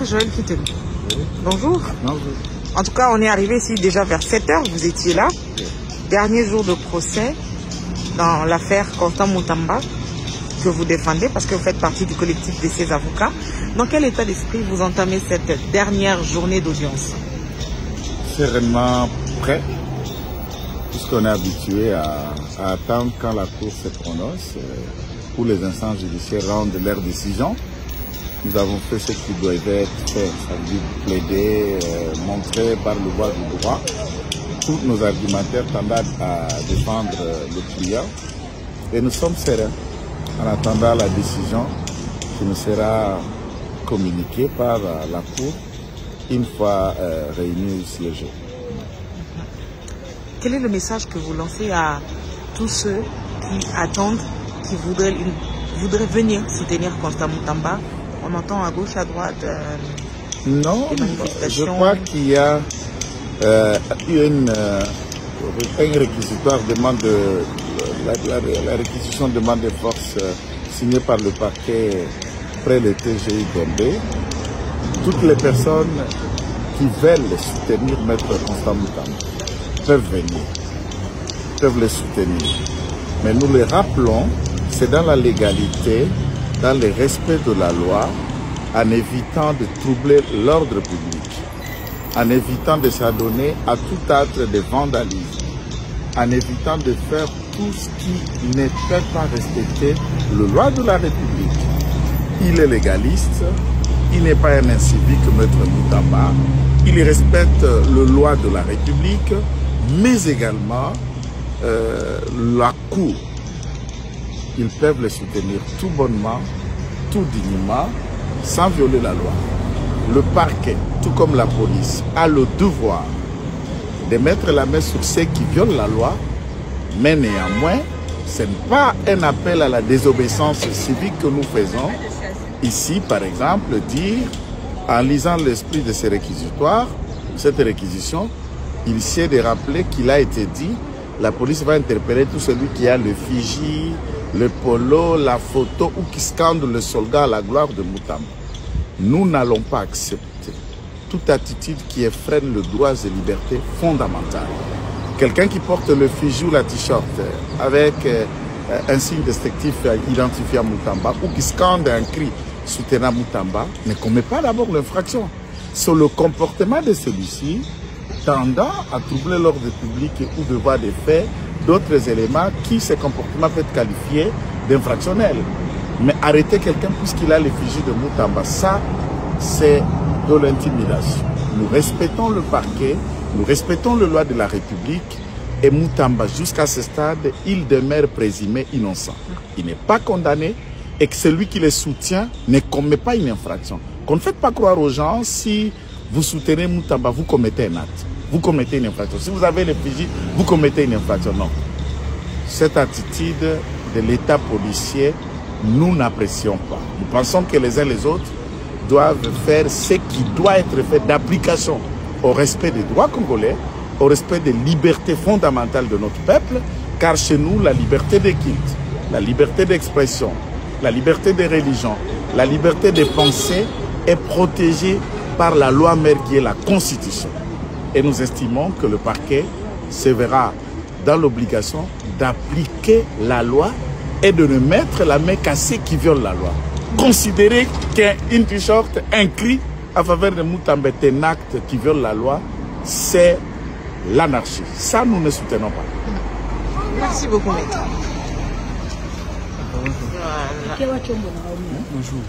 Maître Joël Kitelu. Oui. Bonjour. Bonjour. En tout cas, on est arrivé ici déjà vers 7 h. Vous étiez là. Oui. Dernier jour de procès dans l'affaire Constant Moutamba que vous défendez parce que vous faites partie du collectif de ces avocats. Dans quel état d'esprit vous entamez cette dernière journée d'audience? Sereinement prêt, puisqu'on est habitué à attendre quand la Cour se prononce pour les instances judiciaires rendent leur décision. Nous avons fait ce qui doit être fait, ça veut dire plaider, montrer par le voie du droit tous nos argumentaires tendant à défendre le client. Et nous sommes sereins en attendant la décision qui nous sera communiquée par la Cour une fois réunis ici le jeu. Quel est le message que vous lancez à tous ceux qui attendent, qui voudraient venir soutenir Constant Moutamba? On entend à gauche, à droite non, des manifestations. Je crois qu'il y a un réquisitoire la réquisition demande de force signée par le parquet près le TGI Gombe. Toutes les personnes qui veulent soutenir Maître Constant Moutamba peuvent venir, peuvent le soutenir. Mais nous les rappelons, c'est dans la légalité, dans le respect de la loi, en évitant de troubler l'ordre public, en évitant de s'adonner à tout acte de vandalisme, en évitant de faire tout ce qui ne peut pas respecter le loi de la République. Il est légaliste, il n'est pas un incivique Maître Moutamba, il respecte le loi de la République, mais également la Cour. Ils peuvent le soutenir tout bonnement, tout dignement, sans violer la loi. Le parquet, tout comme la police, a le devoir de mettre la main sur ceux qui violent la loi, mais néanmoins, ce n'est pas un appel à la désobéissance civique que nous faisons. Ici, par exemple, dire, en lisant l'esprit de ces réquisitoires, cette réquisition, il sait de rappeler qu'il a été dit, la police va interpeller tout celui qui a le figie, le polo, la photo ou qui scande le soldat à la gloire de Moutamba. Nous n'allons pas accepter toute attitude qui effrène les droits et libertés fondamentales. Quelqu'un qui porte le figie ou la t-shirt avec un signe distinctif identifié à Moutamba ou qui scande un cri soutenant Moutamba ne commet pas d'abord l'infraction. C'est le comportement de celui-ci tendant à troubler l'ordre public ou de voir des faits, d'autres éléments qui, ce comportement peut être qualifié d'infractionnel. Mais arrêter quelqu'un puisqu'il a l'effigie de Moutamba, ça, c'est de l'intimidation. Nous respectons le parquet, nous respectons les lois de la République et Moutamba, jusqu'à ce stade, il demeure présumé innocent. Il n'est pas condamné et que celui qui le soutient ne commet pas une infraction. Qu'on ne fait pas croire aux gens, si vous soutenez Moutamba, vous commettez un acte. Vous commettez une infraction. Si vous avez l'effigie, vous commettez une infraction. Non. Cette attitude de l'État policier, nous n'apprécions pas. Nous pensons que les uns et les autres doivent faire ce qui doit être fait d'application au respect des droits congolais, au respect des libertés fondamentales de notre peuple, car chez nous, la liberté de culte, la liberté d'expression, la liberté de religion, la liberté de pensée est protégée par la loi mère qui est la Constitution. Et nous estimons que le parquet se verra dans l'obligation d'appliquer la loi et de ne mettre la main qu'à ceux qui violent la loi. Considérer qu'un t-shirt, un cri à faveur de Moutamba est un acte qui viole la loi, c'est l'anarchie. Ça, nous ne soutenons pas. Merci beaucoup, maître. Bonjour.